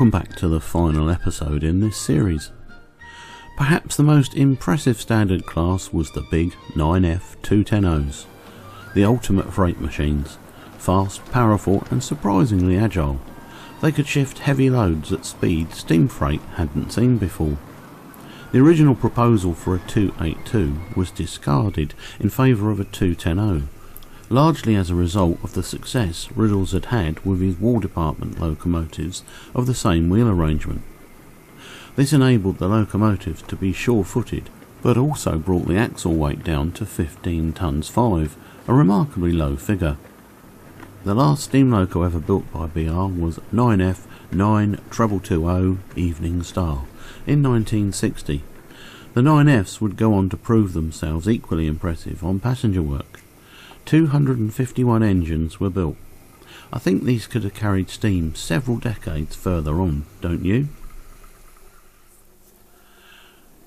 Welcome back to the final episode in this series. Perhaps the most impressive standard class was the big 9F 210Os, the ultimate freight machines, fast, powerful and surprisingly agile. They could shift heavy loads at speed steam freight hadn't seen before. The original proposal for a 282 was discarded in favour of a 210O, largely as a result of the success Riddles had had with his War Department locomotives of the same wheel arrangement. This enabled the locomotive to be sure-footed, but also brought the axle weight down to 15 tons 5, a remarkably low figure. The last steam loco ever built by BR was 9F 9220 Evening Star in 1960. The 9Fs would go on to prove themselves equally impressive on passenger work. 251 engines were built. I think these could have carried steam several decades further on, don't you?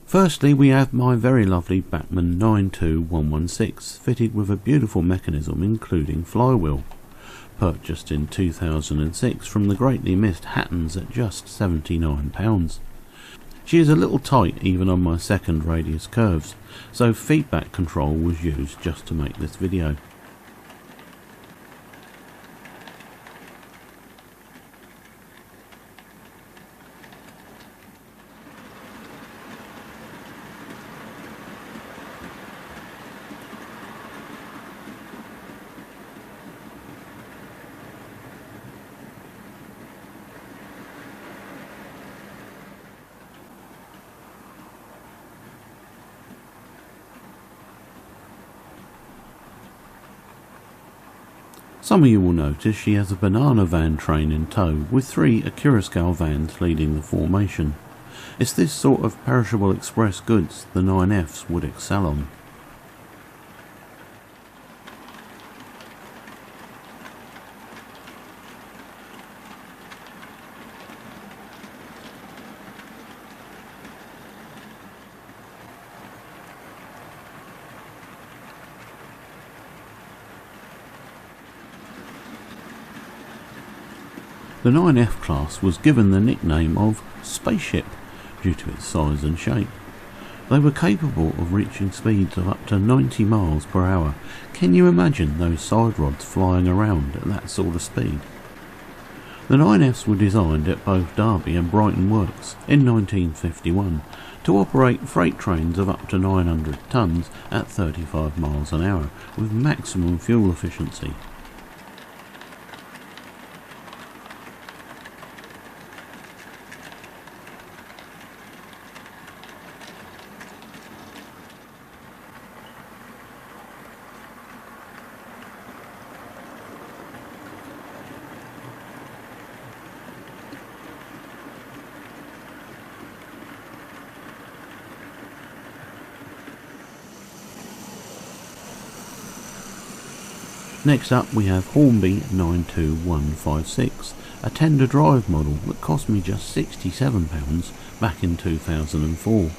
Firstly, we have my very lovely Bachmann 92116 fitted with a beautiful mechanism including flywheel, purchased in 2006 from the greatly missed Hattons at just £79. She is a little tight even on my second radius curves, so feedback control was used just to make this video. Some of you will notice she has a banana van train in tow with 3 Accurascale vans leading the formation. It's this sort of perishable express goods the 9Fs would excel on. The 9F class was given the nickname of Spaceship due to its size and shape. They were capable of reaching speeds of up to 90 miles per hour. Can you imagine those side rods flying around at that sort of speed? The 9Fs were designed at both Derby and Brighton Works in 1951 to operate freight trains of up to 900 tonnes at 35 miles an hour with maximum fuel efficiency. Next up we have Hornby 92156, a tender drive model that cost me just £67 back in 2004.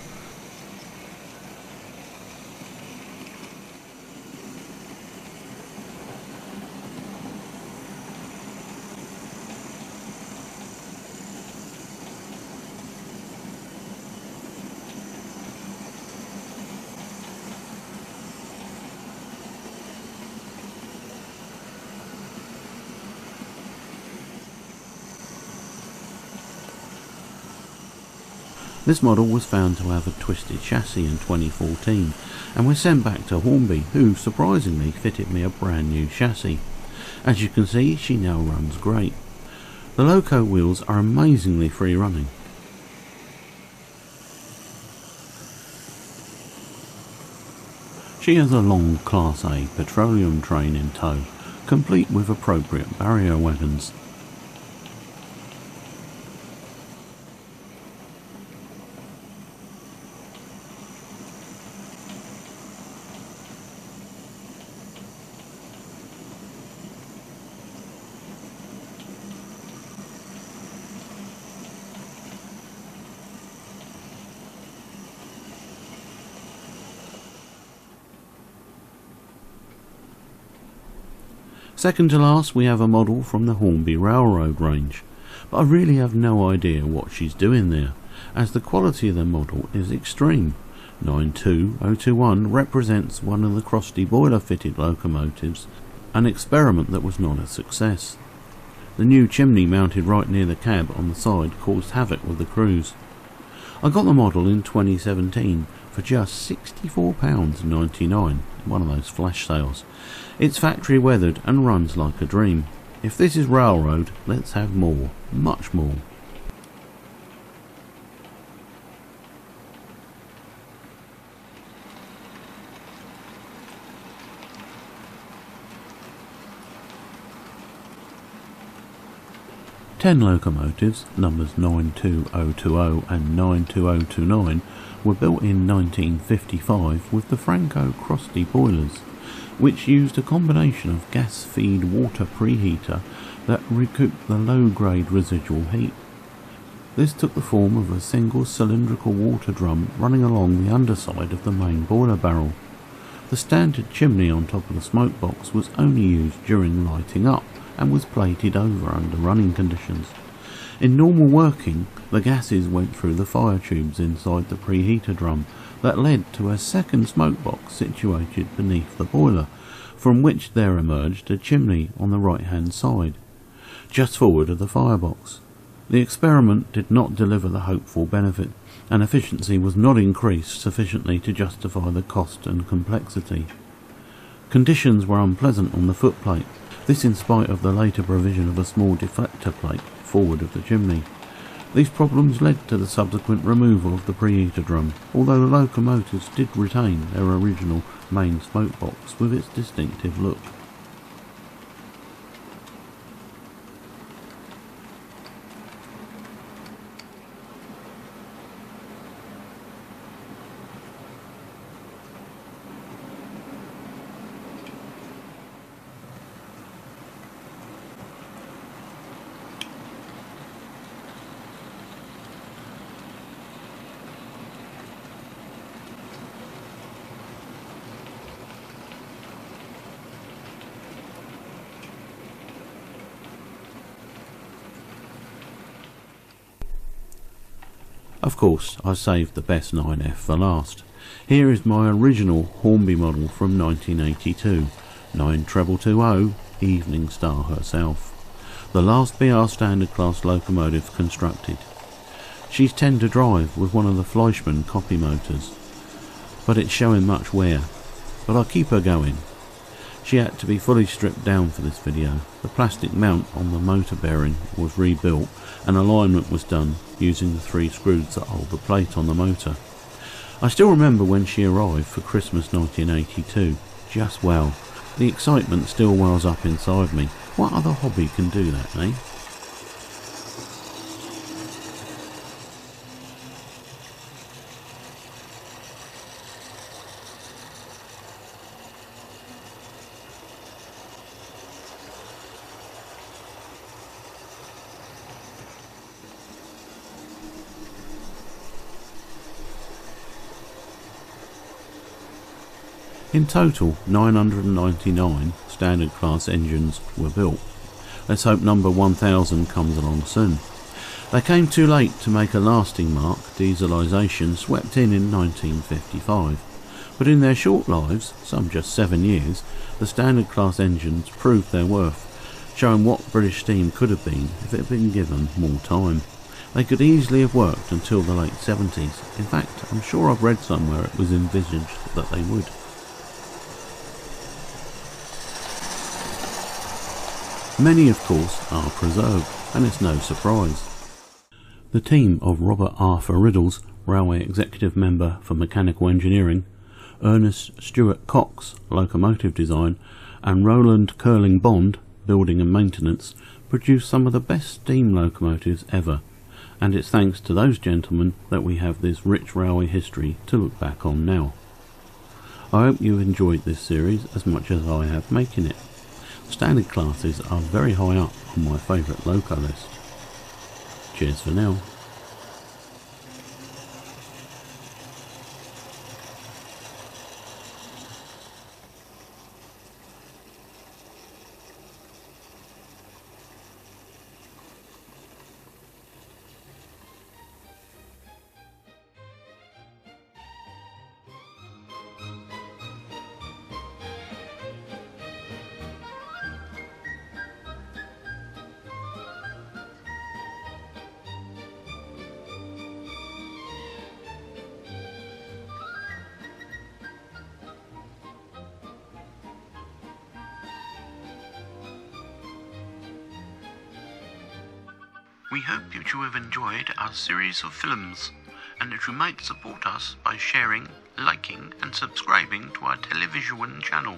This model was found to have a twisted chassis in 2014 and was sent back to Hornby, who surprisingly fitted me a brand new chassis. As you can see, she now runs great. The loco wheels are amazingly free running. She has a long Class A petroleum train in tow, complete with appropriate barrier wagons. Second to last we have a model from the Hornby Railroad range, but I really have no idea what she's doing there, as the quality of the model is extreme. 92021 represents one of the Crosti-boiler fitted locomotives, an experiment that was not a success. The new chimney mounted right near the cab on the side caused havoc with the crews. I got the model in 2017 for just £64.99 in one of those flash sales. It's factory weathered and runs like a dream. If this is railroad, let's have more, much more. Ten locomotives, numbers 92020 and 92029, were built in 1955 with the Franco Crosti-boilers, which used a combination of gas feed water preheater that recouped the low-grade residual heat. This took the form of a single cylindrical water drum running along the underside of the main boiler barrel. The standard chimney on top of the smoke box was only used during lighting up and was plated over under running conditions. In normal working, the gases went through the fire tubes inside the preheater drum that led to a second smoke box situated beneath the boiler, from which there emerged a chimney on the right hand side, just forward of the firebox. The experiment did not deliver the hoped for benefit, and efficiency was not increased sufficiently to justify the cost and complexity. Conditions were unpleasant on the footplate, this in spite of the later provision of a small deflector plate forward of the chimney. These problems led to the subsequent removal of the preheater drum, although the locomotives did retain their original main smoke box with its distinctive look. Of course, I saved the best 9F for last. Here is my original Hornby model from 1982, 92220, Evening Star herself, the last BR standard class locomotive constructed. She's 10 to drive with one of the Fleischmann copy motors, but it's showing much wear, but I'll keep her going. She had to be fully stripped down for this video. The plastic mount on the motor bearing was rebuilt and alignment was done using the 3 screws that hold the plate on the motor. I still remember when she arrived for Christmas 1982. Just wow, the excitement still wells up inside me. What other hobby can do that, eh? In total, 999 standard class engines were built. Let's hope number 1000 comes along soon. They came too late to make a lasting mark. Dieselisation swept in 1955. But in their short lives, some just 7 years, the standard class engines proved their worth, showing what British steam could have been if it had been given more time. They could easily have worked until the late 70s. In fact, I'm sure I've read somewhere it was envisaged that they would. Many, of course, are preserved, and it's no surprise. The team of Robert Arthur Riddles, Railway Executive Member for Mechanical Engineering, Ernest Stuart Cox, Locomotive Design, and Roland Curling Bond, Building and Maintenance, produced some of the best steam locomotives ever, and it's thanks to those gentlemen that we have this rich railway history to look back on now. I hope you've enjoyed this series as much as I have making it. Standard classes are very high up on my favourite loco list. Cheers for now. We hope that you have enjoyed our series of films, and that you might support us by sharing, liking and subscribing to our television channel.